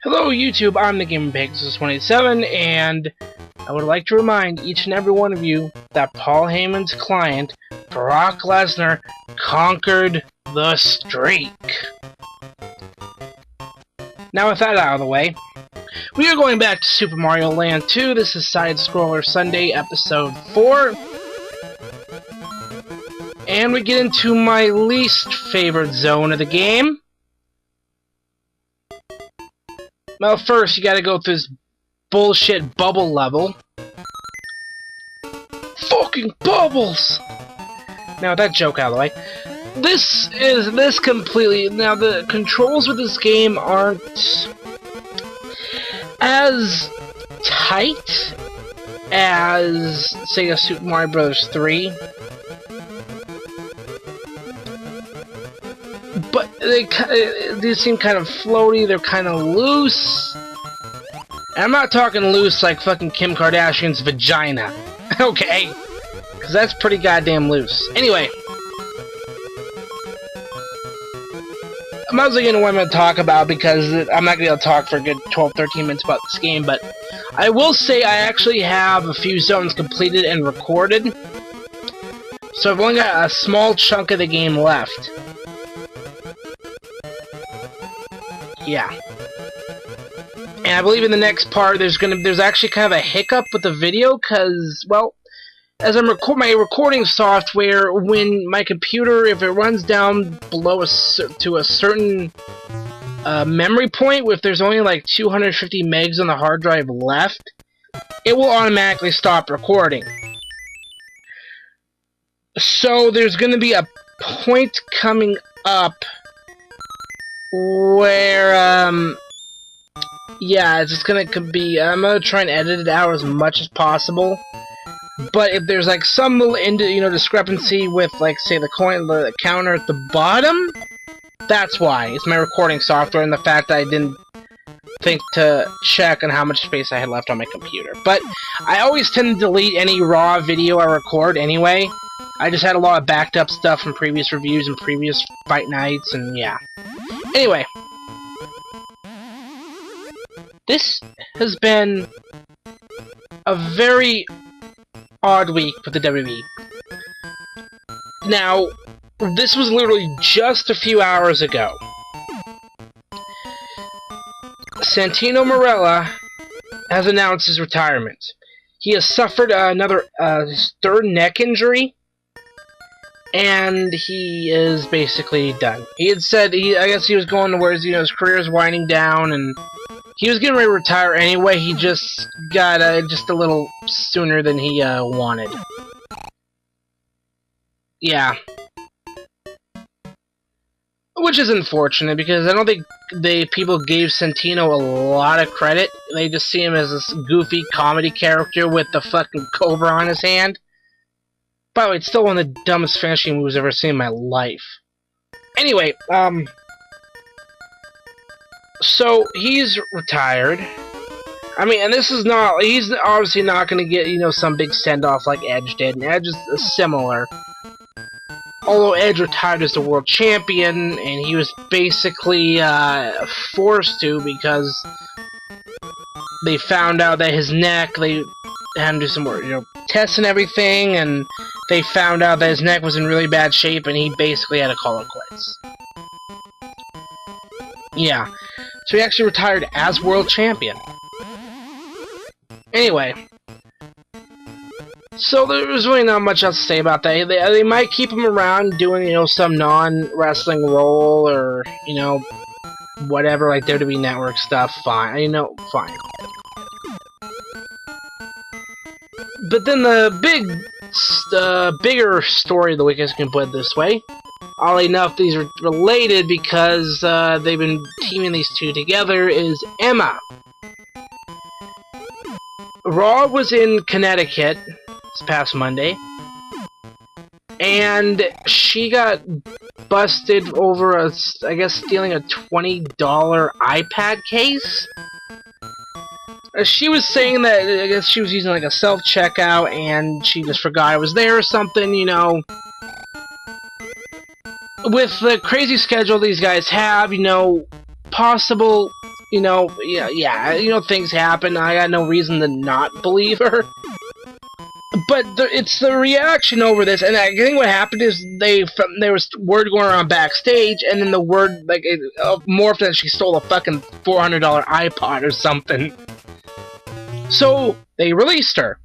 Hello YouTube, I'm the Gaming Pegasus 27, and I would like to remind each and every one of you that Paul Heyman's client, Brock Lesnar, conquered the streak. Now with that out of the way, we are going back to Super Mario Land 2. This is Side Scroller Sunday, Episode 4. And we get into my least favorite zone of the game. Well, first, you gotta go through this bullshit bubble level. Fucking bubbles! Now, that joke out of the way. This completely... Now, the controls with this game aren't as tight as, say, a Super Mario Bros. 3. But they seem kind of floaty, they're kind of loose. And I'm not talking loose like fucking Kim Kardashian's vagina. Okay? Because that's pretty goddamn loose. Anyway. I'm not really going to what I'm going to talk about because I'm not going to be able to talk for a good 12-13 minutes about this game. But I will say I actually have a few zones completed and recorded. So I've only got a small chunk of the game left. Yeah. And I believe in the next part there's actually kind of a hiccup with the video cuz well, as I'm my recording software, when my computer, if it runs down below to a certain memory point, if there's only like 250 megs on the hard drive left, it will automatically stop recording. So there's going to be a point coming up where, yeah, it's just gonna be, I'm gonna try and edit it out as much as possible, but if there's, like, some little, discrepancy with, like, say, the counter at the bottom, that's why. It's my recording software and the fact that I didn't think to check on how much space I had left on my computer. But I always tend to delete any raw video I record anyway. I just had a lot of backed up stuff from previous reviews and previous fight nights, and yeah. Anyway, this has been a very odd week for the WWE. Now, this was literally just a few hours ago. Santino Marella has announced his retirement. He has suffered another his third neck injury. And he is basically done. He had said, I guess he was going to where his career is winding down, and he was getting ready to retire anyway. He just got just a little sooner than he wanted. Yeah. Which is unfortunate, because I don't think people gave Santino a lot of credit. They just see him as this goofy comedy character with the fucking cobra on his hand. By the way, it's still one of the dumbest finishing moves I've ever seen in my life. Anyway, so he's retired. I mean, and this is not, he's obviously not going to get, some big send-off like Edge did, and Edge is similar. Although Edge retired as the world champion, and he was basically forced to because they found out that his neck, they had him do some more, tests and everything, and they found out that his neck was in really bad shape, and he basically had to call it quits. Yeah. So he actually retired as world champion. Anyway. So there's really not much else to say about that. They might keep him around doing, some non-wrestling role, or, whatever, like WWE Network stuff, fine. Fine. But then the bigger story of the week, as you can put it this way. Oddly enough, these are related because they've been teaming these two together, is Emma. Raw was in Connecticut this past Monday, and she got busted over, I guess, stealing a $20 iPad case. She was saying that, I guess she was using like a self-checkout and she just forgot it was there or something, With the crazy schedule these guys have, possible, yeah, things happen. I got no reason to not believe her. But it's the reaction over this, and I think what happened is there was word going around backstage, and then the word morphed that she stole a fucking $400 iPod or something. So they released her,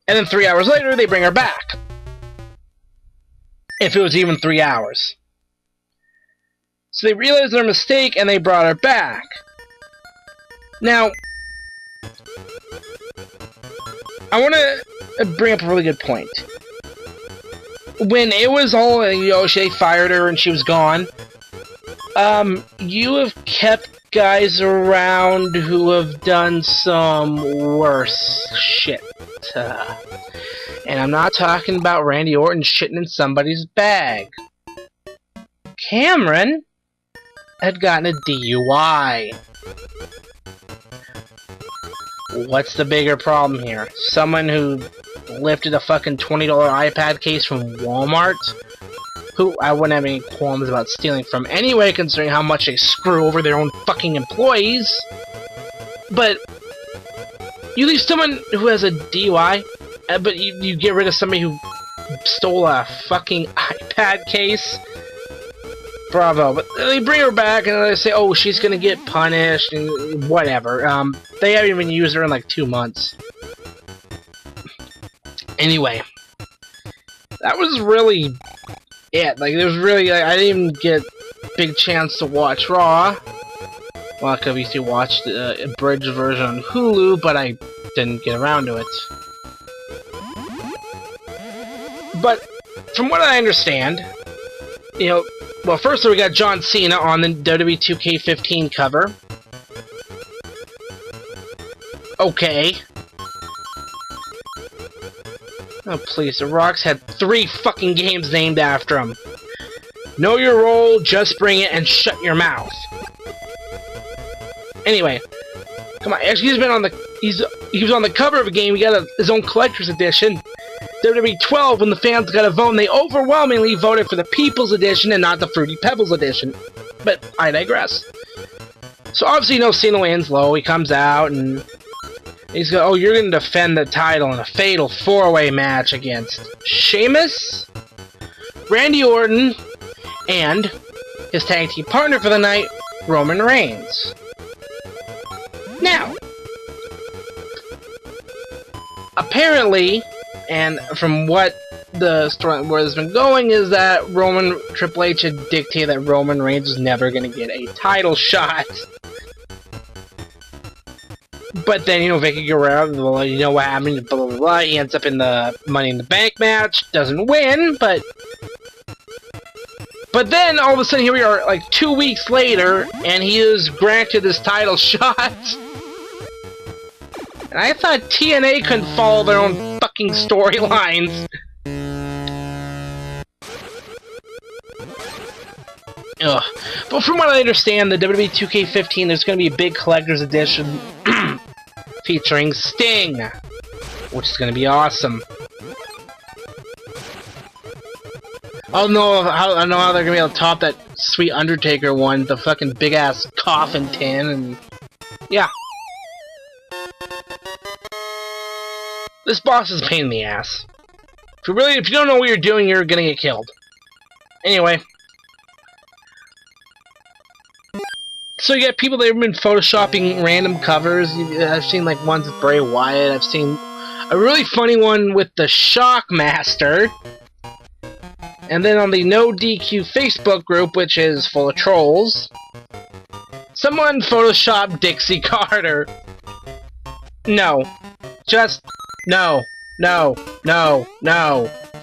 and then 3 hours later they bring her back. If it was even 3 hours. So they realized their mistake, and they brought her back. Now, I want to bring up a really good point. When it was all, they fired her and she was gone, you have kept guys around who have done some worse shit. And I'm not talking about Randy Orton shitting in somebody's bag. Cameron had gotten a DUI. What's the bigger problem here? Someone who lifted a fucking $20 iPad case from Walmart? Who I wouldn't have any qualms about stealing from anyway, considering how much they screw over their own fucking employees. But you leave someone who has a DUI, but you get rid of somebody who stole a fucking iPad case? Bravo. But they bring her back and they say, oh, she's gonna get punished and whatever. They haven't even used her in like 2 months. Anyway, that was really it. Like, there was really, I didn't even get a big chance to watch Raw. Well, I could obviously watch the abridged version on Hulu, but I didn't get around to it. But from what I understand, well, first we got John Cena on the WWE 2K15 cover. Okay. Oh, please. The Rock's had 3 fucking games named after him. Know your role, just bring it, and shut your mouth. Anyway. Come on. Actually, he's been on he was on the cover of a game. He got his own collector's edition. WWE 12, when the fans got a vote, and they overwhelmingly voted for the People's Edition and not the Fruity Pebbles Edition. But I digress. So obviously, Cena lands low. He comes out and he's go, oh, you're going to defend the title in a fatal 4-way match against Sheamus, Randy Orton, and his tag team partner for the night, Roman Reigns. Now, apparently, and from what the story where it's been going, is that Triple H had dictated that Roman Reigns was never going to get a title shot. But then, Vicky Guerrero, what happened, blah, blah, blah, he ends up in the Money in the Bank match, doesn't win, but then, all of a sudden, here we are, like, 2 weeks later, and he is granted this title shot. And I thought TNA couldn't follow their own fucking storylines. Ugh. But from what I understand, the WWE 2K15, there's going to be a big collector's edition featuring Sting, which is going to be awesome. I don't know how they're going to be able to top that sweet Undertaker one, the fucking big-ass coffin tin, and yeah. This boss is a pain in the ass. If you don't know what you're doing, you're gonna get killed. Anyway. So you got people that have been photoshopping random covers. I've seen like ones with Bray Wyatt. I've seen a really funny one with the Shockmaster. And then on the No DQ Facebook group, which is full of trolls, someone photoshopped Dixie Carter. No. Just no.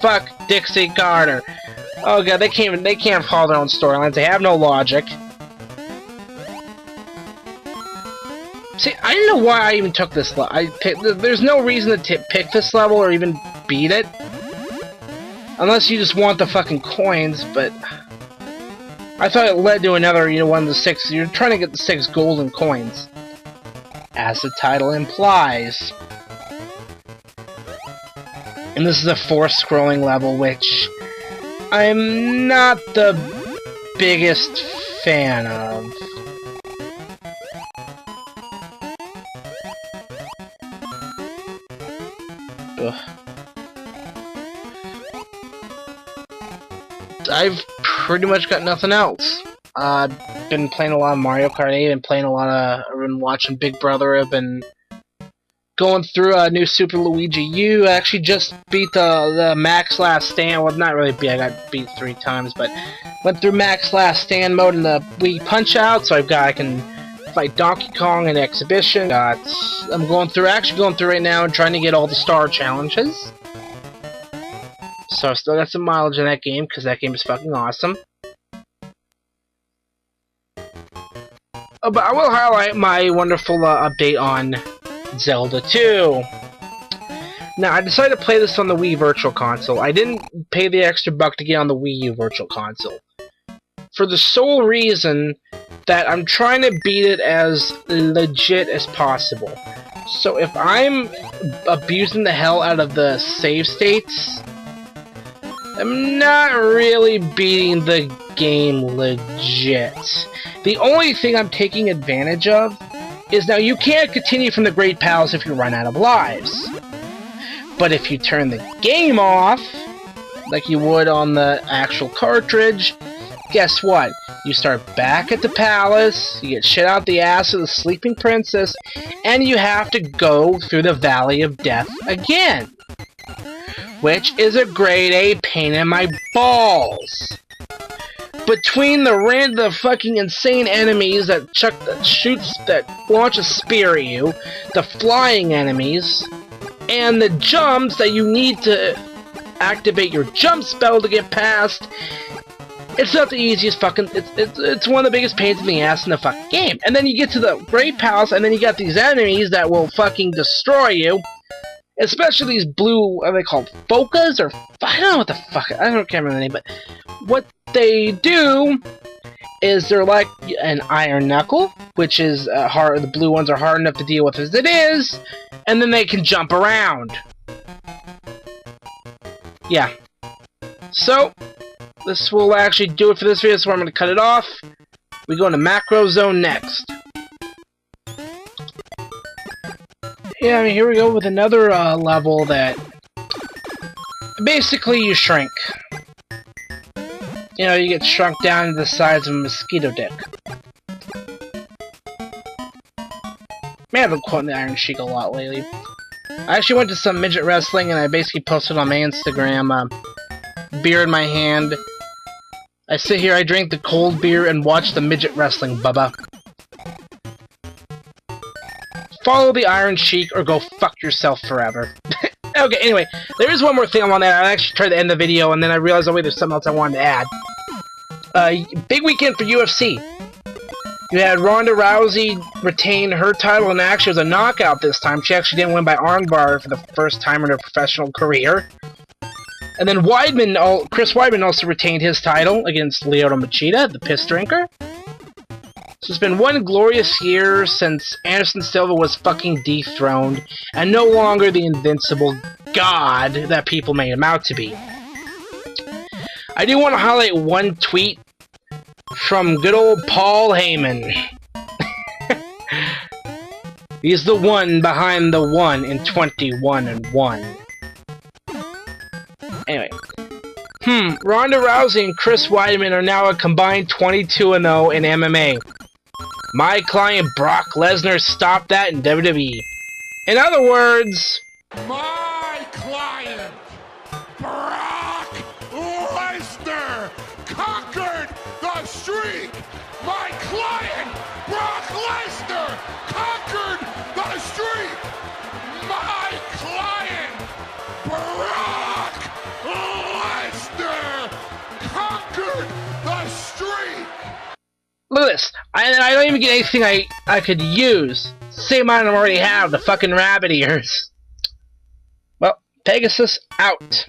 Fuck Dixie Carter. Oh god, they can't follow their own storylines. They have no logic. See, I didn't know why I even took this level. There's no reason to pick this level or even beat it. Unless you just want the fucking coins, but I thought it led to another, one of the 6. You're trying to get the 6 golden coins. As the title implies. And this is a 4th scrolling level, which I'm not the biggest fan of. I've pretty much got nothing else. I've been playing a lot of Mario Kart 8, and playing a lot of... I've been watching Big Brother, I've been going through a new Super Luigi U. I actually just beat the Max Last Stand. Well, not really beat, I got beat 3 times, but went through Max Last Stand mode in the Wii Punch-Out, so I can fight Donkey Kong in Exhibition. I'm actually going through right now and trying to get all the star challenges. So I've still got some mileage in that game, because that game is fucking awesome. But I will highlight my wonderful update on Zelda 2. Now, I decided to play this on the Wii Virtual Console. I didn't pay the extra buck to get on the Wii U Virtual Console, for the sole reason that I'm trying to beat it as legit as possible. So if I'm abusing the hell out of the save states, I'm not really beating the game legit. The only thing I'm taking advantage of is now you can't continue from the Great Palace if you run out of lives. But if you turn the game off, like you would on the actual cartridge, guess what? You start back at the palace, you get shit out the ass of the sleeping princess, and you have to go through the Valley of Death again. Which is a grade A pain in my balls. Between the fucking insane enemies that launch a spear at you, the flying enemies, and the jumps that you need to activate your jump spell to get past, it's not the easiest fucking... It's one of the biggest pains in the ass in the fucking game. And then you get to the Great Palace, and then you got these enemies that will fucking destroy you. Especially these blue, are they called Focas? Or, I don't know what the fuck, I can't remember the name, but what they do is they're like an iron knuckle, which is hard, the blue ones are hard enough to deal with as it is, and then they can jump around. Yeah. So, this will actually do it for this video, so I'm going to cut it off. We go into Macro Zone next. Yeah, I mean, here we go with another level that... Basically, you shrink. You know, you get shrunk down to the size of a mosquito dick. Man, I've been quoting the Iron Sheik a lot lately. I actually went to some midget wrestling, and I basically posted on my Instagram, beer in my hand. I sit here, I drink the cold beer, and watch the midget wrestling, bubba. Follow the Iron Sheik, or go fuck yourself forever. Okay, anyway, there is one more thing I want to add. I actually tried to end the video, and then I realized, oh wait, there's something else I wanted to add. Big weekend for UFC. You had Ronda Rousey retain her title, and actually it was a knockout this time. She actually didn't win by armbar for the first time in her professional career. And then Chris Weidman also retained his title against Lyoto Machida, the piss drinker. So it's been one glorious year since Anderson Silva was fucking dethroned, and no longer the invincible god that people made him out to be. I do want to highlight one tweet from good old Paul Heyman. He's the one behind the 1 in 21-1. Anyway. Ronda Rousey and Chris Weidman are now a combined 22-0 in MMA. My client Brock Lesnar stopped that in WWE. In other words... My client Brock Lesnar conquered the streak! My client Brock Lesnar conquered the streak! My client Brock Lesnar conquered the streak! Look at this. I don't even get anything I could use. Same amount I already have, the fucking rabbit ears. Well, Pegasus out.